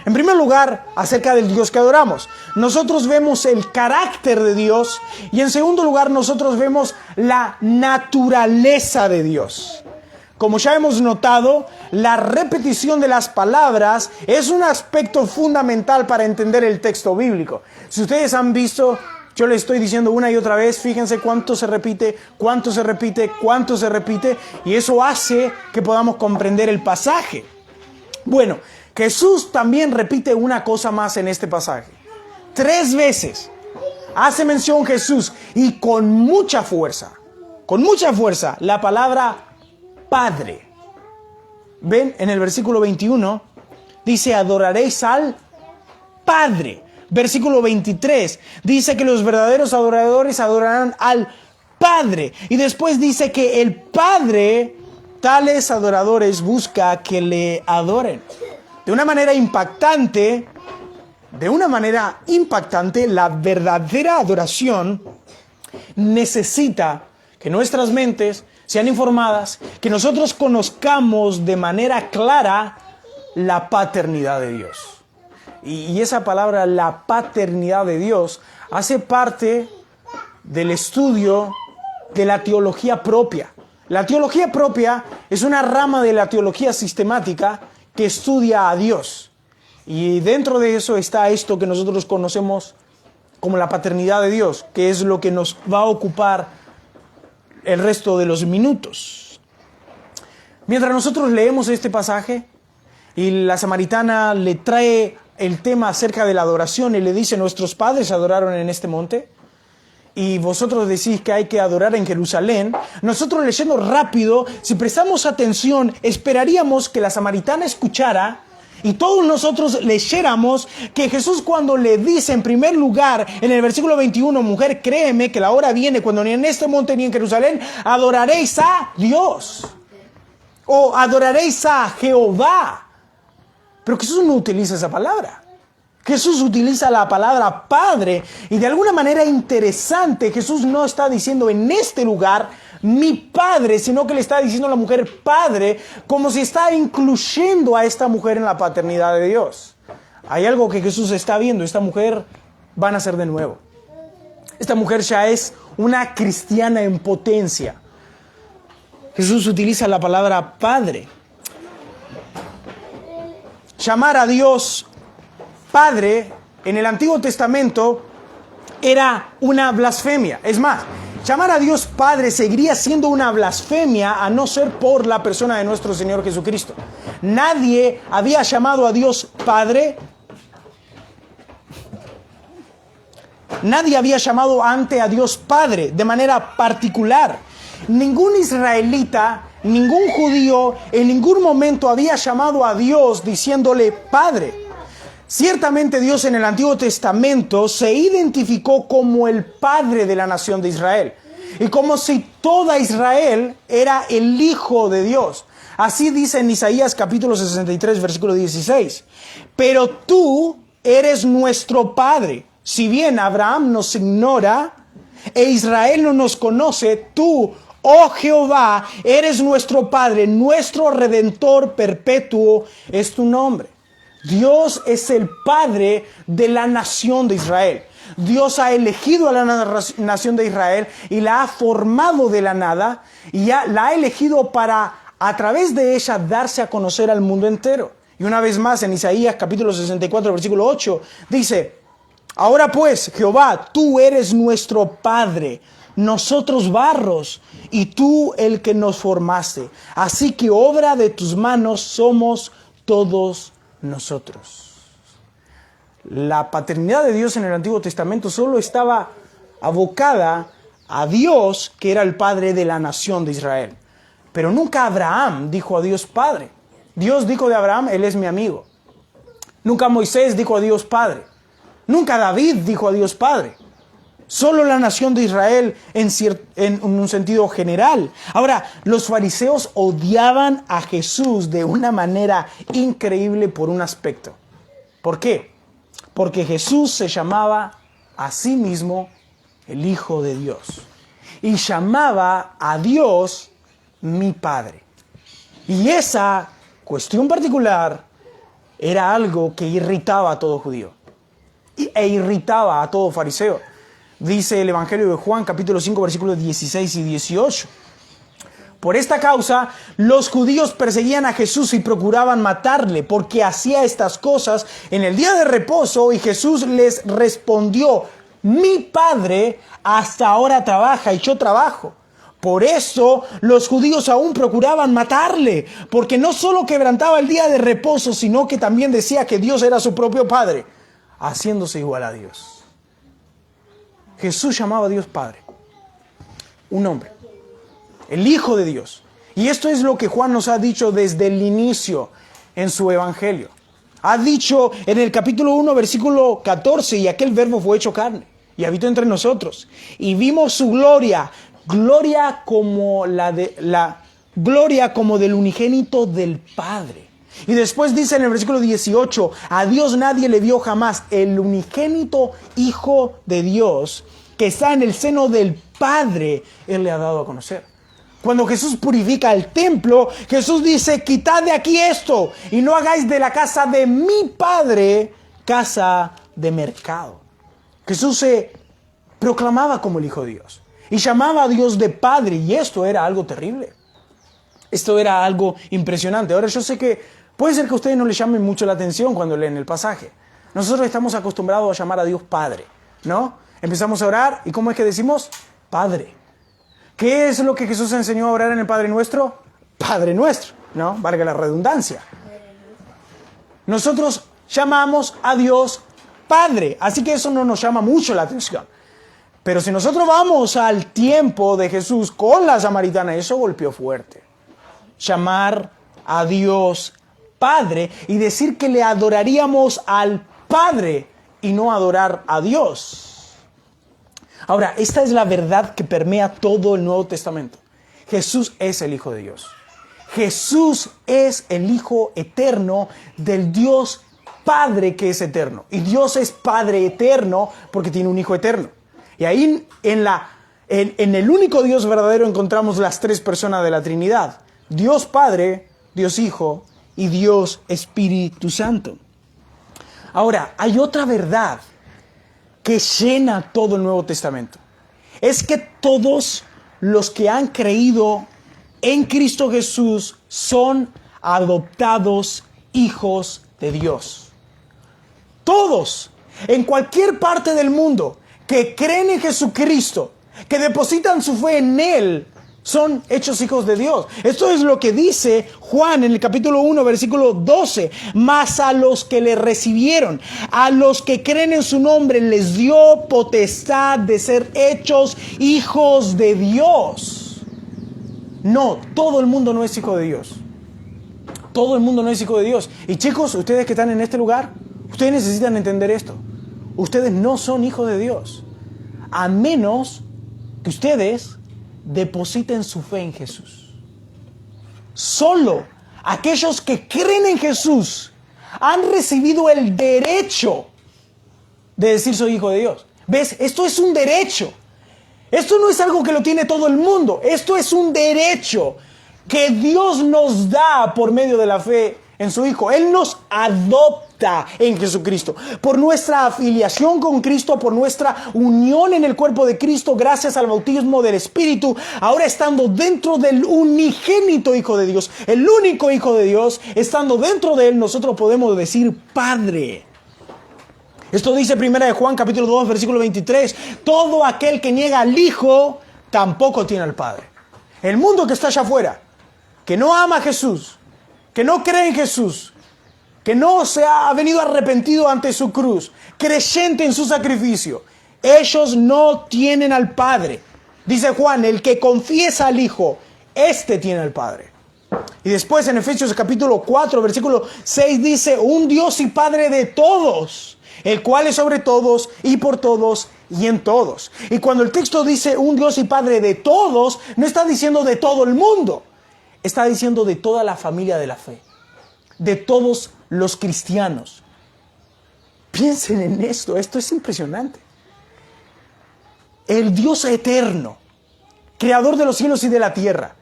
En primer lugar, acerca del Dios que adoramos. Nosotros vemos el carácter de Dios, y en segundo lugar, nosotros vemos la naturaleza de Dios. Como ya hemos notado, la repetición de las palabras es un aspecto fundamental para entender el texto bíblico. Si ustedes han visto, yo les estoy diciendo una y otra vez, fíjense cuánto se repite, cuánto se repite, cuánto se repite, y eso hace que podamos comprender el pasaje. Bueno, Jesús también repite una cosa más en este pasaje. 3 veces hace mención Jesús, y con mucha fuerza, la palabra Padre. Ven, en el versículo 21 dice, adoraréis al Padre. Versículo 23 dice que los verdaderos adoradores adorarán al Padre. Y después dice que el Padre, tales adoradores, busca que le adoren. De una manera impactante, la verdadera adoración necesita que nuestras mentes sean informadas, que nosotros conozcamos de manera clara la paternidad de Dios. Y esa palabra, la paternidad de Dios, hace parte del estudio de la teología propia. La teología propia es una rama de la teología sistemática que estudia a Dios. Y dentro de eso está esto que nosotros conocemos como la paternidad de Dios, que es lo que nos va a ocupar el resto de los minutos. Mientras nosotros leemos este pasaje y la samaritana le trae el tema acerca de la adoración y le dice: nuestros padres adoraron en este monte y vosotros decís que hay que adorar en Jerusalén. Nosotros, leyendo rápido, si prestamos atención, esperaríamos que la samaritana escuchara y todos nosotros leyéramos que Jesús, cuando le dice en primer lugar en el versículo 21, mujer, créeme que la hora viene cuando ni en este monte ni en Jerusalén adoraréis a Dios o adoraréis a Jehová. Pero Jesús no utiliza esa palabra. Jesús utiliza la palabra Padre, y de alguna manera interesante, Jesús no está diciendo en este lugar mi Padre, sino que le está diciendo a la mujer Padre, como si está incluyendo a esta mujer en la paternidad de Dios. Hay algo que Jesús está viendo: esta mujer va a nacer de nuevo. Esta mujer ya es una cristiana en potencia. Jesús utiliza la palabra Padre. Llamar a Dios Padre en el Antiguo Testamento era una blasfemia. Es más, llamar a Dios Padre seguiría siendo una blasfemia a no ser por la persona de nuestro Señor Jesucristo. Nadie había llamado a Dios Padre. Nadie había llamado antes a Dios Padre de manera particular. Ningún israelita, ningún judío en ningún momento había llamado a Dios diciéndole Padre. Ciertamente Dios en el Antiguo Testamento se identificó como el Padre de la nación de Israel, y como si toda Israel era el Hijo de Dios. Así dice en Isaías capítulo 63, versículo 16. Pero tú eres nuestro Padre. Si bien Abraham nos ignora e Israel no nos conoce, tú, oh Jehová, eres nuestro Padre, nuestro Redentor perpetuo es tu nombre. Dios es el Padre de la nación de Israel. Dios ha elegido a la nación de Israel y la ha formado de la nada, y la ha elegido para, a través de ella, darse a conocer al mundo entero. Y una vez más en Isaías capítulo 64, versículo 8, dice: ahora pues, Jehová, tú eres nuestro Padre, nosotros barros, y tú el que nos formaste. Así que obra de tus manos somos todos nosotros. La paternidad de Dios en el Antiguo Testamento solo estaba abocada a Dios, que era el Padre de la nación de Israel. Pero nunca Abraham dijo a Dios Padre. Dios dijo de Abraham: él es mi amigo. Nunca Moisés dijo a Dios Padre. Nunca David dijo a Dios Padre. Solo la nación de Israel en un sentido general. Ahora, los fariseos odiaban a Jesús de una manera increíble por un aspecto. ¿Por qué? Porque Jesús se llamaba a sí mismo el Hijo de Dios. Y llamaba a Dios mi Padre. Y esa cuestión particular era algo que irritaba a todo judío. E irritaba a todo fariseo. Dice el Evangelio de Juan, capítulo 5, versículos 16 y 18. Por esta causa, los judíos perseguían a Jesús y procuraban matarle, porque hacía estas cosas en el día de reposo, y Jesús les respondió: mi Padre hasta ahora trabaja y yo trabajo. Por eso los judíos aún procuraban matarle, porque no solo quebrantaba el día de reposo, sino que también decía que Dios era su propio Padre, haciéndose igual a Dios. Jesús llamaba a Dios Padre, un hombre, el Hijo de Dios. Y esto es lo que Juan nos ha dicho desde el inicio en su Evangelio. Ha dicho en el capítulo 1, versículo 14, y aquel verbo fue hecho carne y habitó entre nosotros. Y vimos su gloria, gloria como gloria como del unigénito del Padre. Y después dice en el versículo 18, a Dios nadie le vio jamás, el unigénito Hijo de Dios, que está en el seno del Padre, Él le ha dado a conocer. Cuando Jesús purifica el templo, Jesús dice: quitad de aquí esto, y no hagáis de la casa de mi Padre casa de mercado. Jesús se proclamaba como el Hijo de Dios y llamaba a Dios de Padre, y esto era algo terrible. Esto era algo impresionante. Ahora yo sé que puede ser que a ustedes no les llame mucho la atención cuando leen el pasaje. Nosotros estamos acostumbrados a llamar a Dios Padre, ¿no? Empezamos a orar y ¿cómo es que decimos? Padre. ¿Qué es lo que Jesús enseñó a orar en el Padre Nuestro? Padre Nuestro, ¿no? Valga la redundancia. Nosotros llamamos a Dios Padre, así que eso no nos llama mucho la atención. Pero si nosotros vamos al tiempo de Jesús con la samaritana, eso golpeó fuerte. Llamar a Dios Padre y decir que le adoraríamos al Padre y no adorar a Dios. Ahora, esta es la verdad que permea todo el Nuevo Testamento. Jesús es el Hijo de Dios. Jesús es el Hijo eterno del Dios Padre que es eterno. Y Dios es Padre eterno porque tiene un Hijo eterno. Y ahí en el único Dios verdadero encontramos las tres personas de la Trinidad. Dios Padre, Dios Hijo y Dios Espíritu Santo. Ahora, hay otra verdad que llena todo el Nuevo Testamento. Es que todos los que han creído en Cristo Jesús son adoptados hijos de Dios. Todos, en cualquier parte del mundo, que creen en Jesucristo, que depositan su fe en Él, son hechos hijos de Dios. Esto es lo que dice Juan en el capítulo 1, versículo 12. Mas a los que le recibieron, a los que creen en su nombre, les dio potestad de ser hechos hijos de Dios. No, todo el mundo no es hijo de Dios. Todo el mundo no es hijo de Dios. Y chicos, ustedes que están en este lugar, ustedes necesitan entender esto. Ustedes no son hijos de Dios, a menos que ustedes depositen su fe en Jesús. Solo aquellos que creen en Jesús han recibido el derecho de decir soy hijo de Dios. ¿Ves? Esto es un derecho. Esto no es algo que lo tiene todo el mundo. Esto es un derecho que Dios nos da por medio de la fe en su Hijo. Él nos adopta en Jesucristo. Por nuestra afiliación con Cristo, por nuestra unión en el cuerpo de Cristo, gracias al bautismo del Espíritu, ahora estando dentro del unigénito Hijo de Dios, el único Hijo de Dios, estando dentro de Él, nosotros podemos decir Padre. Esto dice 1 Juan capítulo 2, versículo 23. Todo aquel que niega al Hijo, tampoco tiene al Padre. El mundo que está allá afuera, que no ama a Jesús, que no cree en Jesús, que no se ha venido arrepentido ante su cruz, creyente en su sacrificio, ellos no tienen al Padre. Dice Juan, el que confiesa al Hijo, este tiene al Padre. Y después en Efesios capítulo 4, versículo 6 dice, un Dios y Padre de todos, el cual es sobre todos y por todos y en todos. Y cuando el texto dice un Dios y Padre de todos, no está diciendo de todo el mundo. Está diciendo de toda la familia de la fe, de todos los cristianos. Piensen en esto es impresionante. El Dios eterno, creador de los cielos y de la tierra,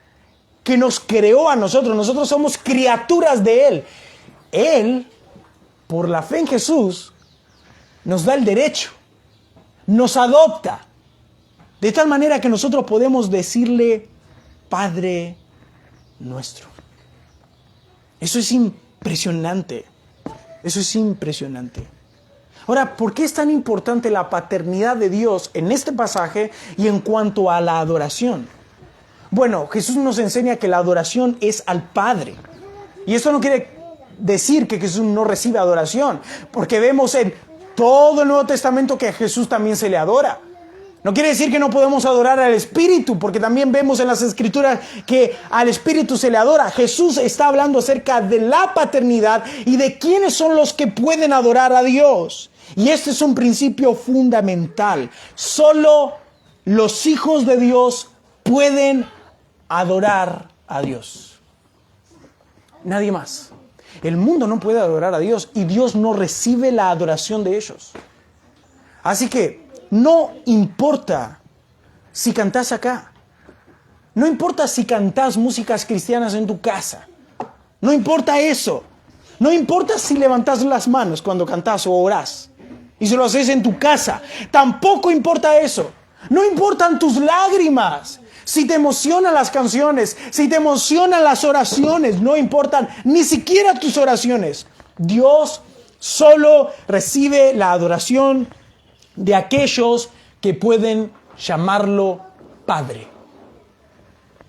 que nos creó a nosotros somos criaturas de Él. Él, por la fe en Jesús, nos da el derecho, nos adopta, de tal manera que nosotros podemos decirle Padre nuestro. Eso es impresionante. Eso es impresionante. Ahora, ¿por qué es tan importante la paternidad de Dios en este pasaje y en cuanto a la adoración? Bueno, Jesús nos enseña que la adoración es al Padre. Y esto no quiere decir que Jesús no recibe adoración, porque vemos en todo el Nuevo Testamento que a Jesús también se le adora. No quiere decir que no podemos adorar al Espíritu, porque también vemos en las Escrituras que al Espíritu se le adora. Jesús está hablando acerca de la paternidad y de quiénes son los que pueden adorar a Dios. Y este es un principio fundamental. Solo los hijos de Dios pueden adorar a Dios. Nadie más. El mundo no puede adorar a Dios y Dios no recibe la adoración de ellos. Así que no importa si cantás acá. No importa si cantás músicas cristianas en tu casa. No importa eso. No importa si levantás las manos cuando cantás o orás. y si lo haces en tu casa, tampoco importa eso. No importan tus lágrimas. Si te emocionan las canciones, si te emocionan las oraciones, no importan ni siquiera tus oraciones. Dios solo recibe la adoración de aquellos que pueden llamarlo Padre.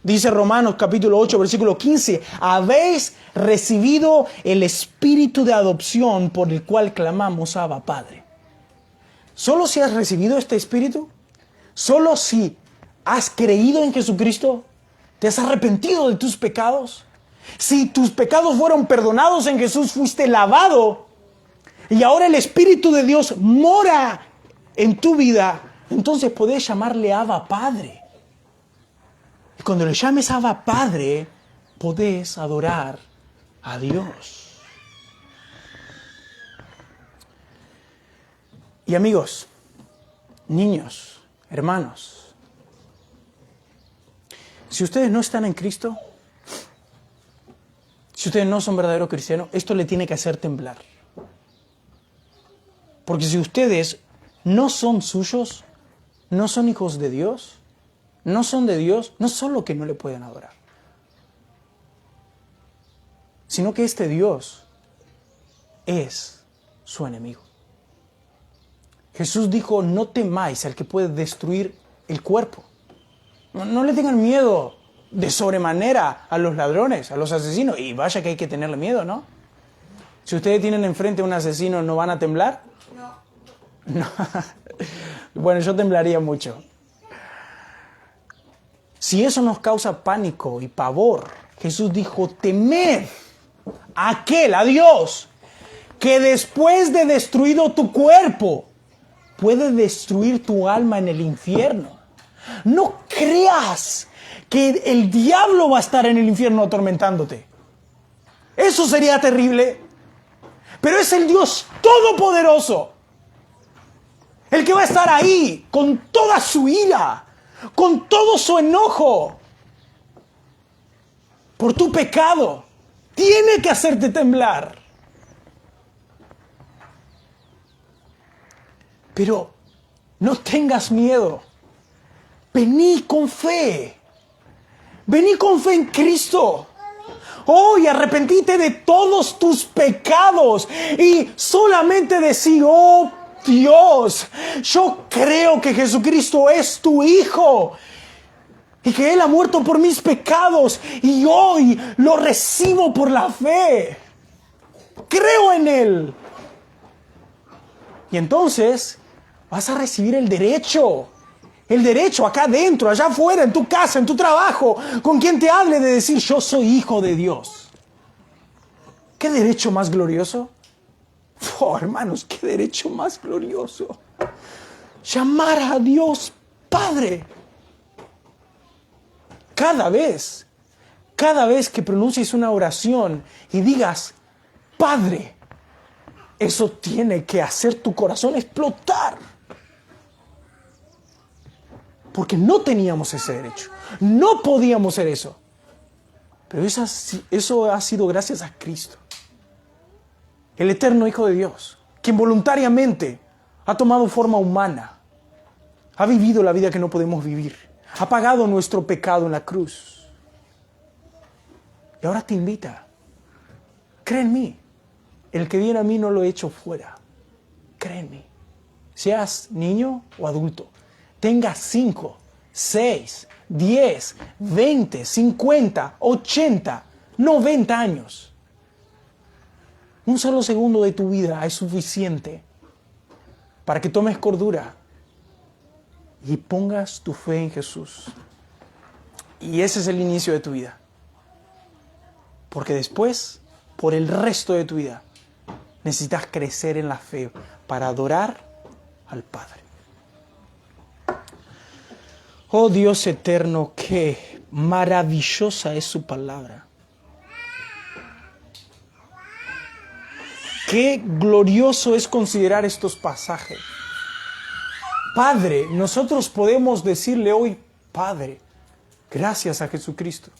Dice Romanos capítulo 8, versículo 15, habéis recibido el espíritu de adopción por el cual clamamos Abba, Padre. Solo si has recibido este espíritu, solo si has creído en Jesucristo, te has arrepentido de tus pecados, si tus pecados fueron perdonados en Jesús, fuiste lavado y ahora el Espíritu de Dios mora en tu vida, entonces podés llamarle Abba Padre. Y cuando le llames Abba Padre, podés adorar a Dios. Y amigos, niños, hermanos, si ustedes no están en Cristo, si ustedes no son verdaderos cristianos, esto le tiene que hacer temblar. Porque si ustedes no son suyos, no son hijos de Dios, no son de Dios, no solo que no le pueden adorar, sino que este Dios es su enemigo. Jesús dijo, no temáis al que puede destruir el cuerpo. No le tengan miedo de sobremanera a los ladrones, a los asesinos. Y vaya que hay que tenerle miedo, ¿no? Si ustedes tienen enfrente a un asesino, ¿no van a temblar? No. Bueno, yo temblaría mucho. Si eso nos causa pánico y pavor, Jesús dijo, temed a aquel, a Dios, que después de destruido tu cuerpo, puede destruir tu alma en el infierno. No creas que el diablo va a estar en el infierno atormentándote. Eso sería terrible. Pero es el Dios Todopoderoso, el que va a estar ahí con toda su ira, con todo su enojo por tu pecado. Tiene que hacerte temblar. Pero no tengas miedo. Vení con fe. Vení con fe en Cristo. Y arrepentite de todos tus pecados. Y solamente decir, oh Dios, yo creo que Jesucristo es tu Hijo. Y que Él ha muerto por mis pecados. Y hoy lo recibo por la fe. Creo en Él. Y entonces vas a recibir el derecho acá adentro, allá afuera, en tu casa, en tu trabajo, con quien te hable de decir, yo soy hijo de Dios. ¿Qué derecho más glorioso? Hermanos, qué derecho más glorioso. Llamar a Dios Padre. Cada vez que pronuncies una oración y digas, Padre, eso tiene que hacer tu corazón explotar. Porque no teníamos ese derecho. No podíamos hacer eso. Pero eso ha sido gracias a Cristo. El eterno Hijo de Dios. Quien voluntariamente ha tomado forma humana. Ha vivido la vida que no podemos vivir. Ha pagado nuestro pecado en la cruz. Y ahora te invita. Cree en mí. El que viene a mí no lo echo fuera. Cree en mí. Seas niño o adulto. Tengas 5, 6, 10, 20, 50, 80, 90 años. Un solo segundo de tu vida es suficiente para que tomes cordura y pongas tu fe en Jesús. Y ese es el inicio de tu vida. Porque después, por el resto de tu vida, necesitas crecer en la fe para adorar al Padre. Oh Dios eterno, qué maravillosa es su palabra. Qué glorioso es considerar estos pasajes. Padre, nosotros podemos decirle hoy, Padre, gracias a Jesucristo.